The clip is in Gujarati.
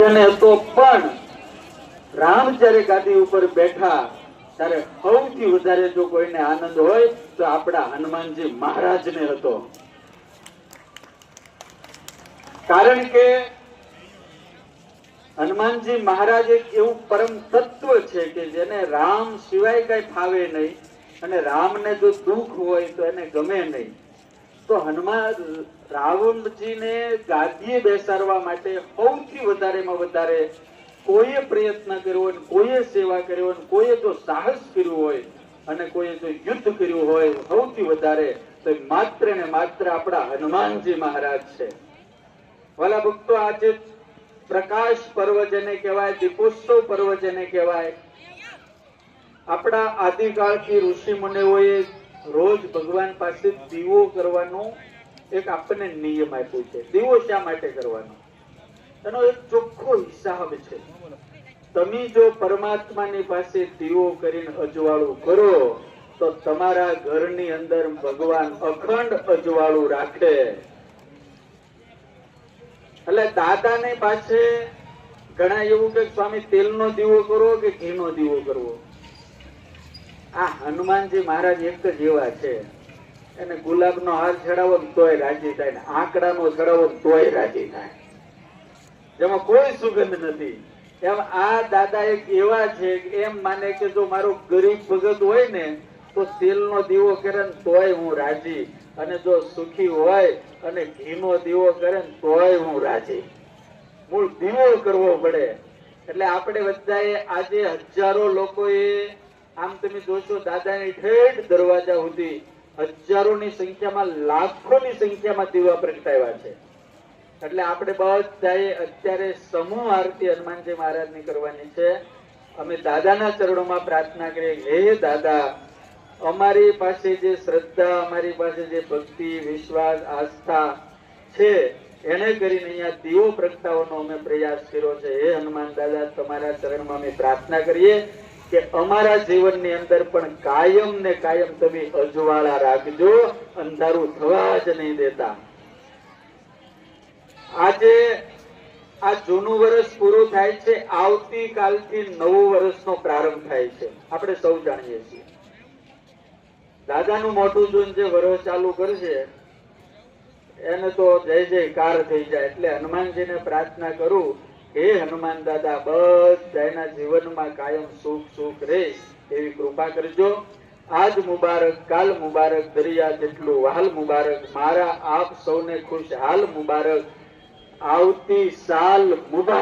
હતો પણ રામ જ્યારે ગાદી ઉપર બેઠા ત્યારે સૌથી વધારે જો કોઈને આનંદ હોય તો આપણા હનુમાનજી મહારાજને હતો. કારણ કે હનુમાનજી મહારાજ એક એવું પરમ તત્વ છે કે જેને રામ સિવાય કઈ ફાવે નહીં, અને રામને જો દુઃખ હોય તો એને ગમે નહીં. તો હનુમાન રાવણજીને ગાદીએ બેસાડવા માટે સૌથી વધારેમાં વધારે કોઈએ પ્રયત્ન કર્યો હોય, કોઈએ સેવા કર્યો હોય, કોઈએ જો સાહસ કર્યું હોય અને કોઈએ જો યુદ્ધ કર્યું હોય સૌથી વધારે તો માત્ર ને માત્ર આપણા હનુમાનજી મહારાજ છે. વાલા ભક્તો, આજે પ્રકાશ પર્વ જેને કહેવાય, દીપોત્સવ પર્વ જેને કહેવાય, આપણા આદિકાળથી ઋષિ મુનિઓએ રોજ ભગવાન પાસે દીવો કરવાનો એક આપણને નિયમ આપ્યો છે. દીવો શા માટે કરવાનો એનો એક ચોખ્ખો હિસાબ છે. તમે જો પરમાત્માની પાસે દીવો કરીને અજવાળું કરો તો તમારા ઘરની અંદર ભગવાન અખંડ અજવાળું રાખે. એટલે દાદાની પાસે ઘણા એવું કે સ્વામી તેલનો દીવો કરવો કે ઘીનો દીવો કરવો. આ હનુમાનજી મહારાજ એક જ એવા છે, એને ગુલાબનો હાર ચડાવો તોય રાજી થાય, આંકડાનો ચડાવો તોય રાજી થાય, જેમાં કોઈ સુગંધ નથી. એમ આ દાદા એક એવા છે એમ માને કે જો મારો ગરીબ ભગત હોય ને તો તેલનો દીવો કરે ને તોય હું રાજી, અને જો સુખી હોય અને ઘીનો દીવો કરે ને તોય હું રાજી. મૂળ દીવો કરવો પડે. એટલે આપણે બધાએ આજે હજારો લોકોએ આમ તમે જોશો દાદાની ઠેઠ દરવાજા સુધી હજારોની સંખ્યામાં, લાખોની સંખ્યામાં દીવા પ્રગટાવ્યા છે. એટલે આપણે બધાએ અત્યારે સમૂહ આરતી હનુમાનજી મહારાજની કરવાની છે. અમે દાદાના ચરણોમાં પ્રાર્થના કરીએ, હે દાદા, અમારી પાસે જે શ્રદ્ધા, અમારી પાસે જે ભક્તિ, વિશ્વાસ, આસ્થા છે એને કરીને અહીંયા દીવો પ્રગટાવવાનો અમે પ્રયાસ કર્યો છે. હે હનુમાન દાદા, તમારા ચરણમાં અમે પ્રાર્થના કરીએ કે અમારા જીવનની અંદર પણ કાયમ ને કાયમ તમે અજવાળા રાખજો, અંધારું થવા જ નહીં દેતા. આજે આ જૂનું વર્ષ પૂરું થાય છે, આવતીકાલથી નવું વર્ષનો પ્રારંભ થાય છે. આપણે સૌ જાણીએ છીએ. દાદાનું મોઢું જોઈને જે વર્ષ ચાલુ કરશે એને તો જય જયકાર થઈ જાય. એટલે હનુમાનજીને પ્રાર્થના કરું, હે હનુમાન દાદા, બધાના જીવનમાં કાયમ સુખ સુખ રહે એવી કૃપા કરજો. આજ મુબારક, કાલ મુબારક, દરિયા જેટલું વહાલ મુબારક, મારા આપ સૌને ખુશહાલ મુબારક, આવતી સાલ મુબારક.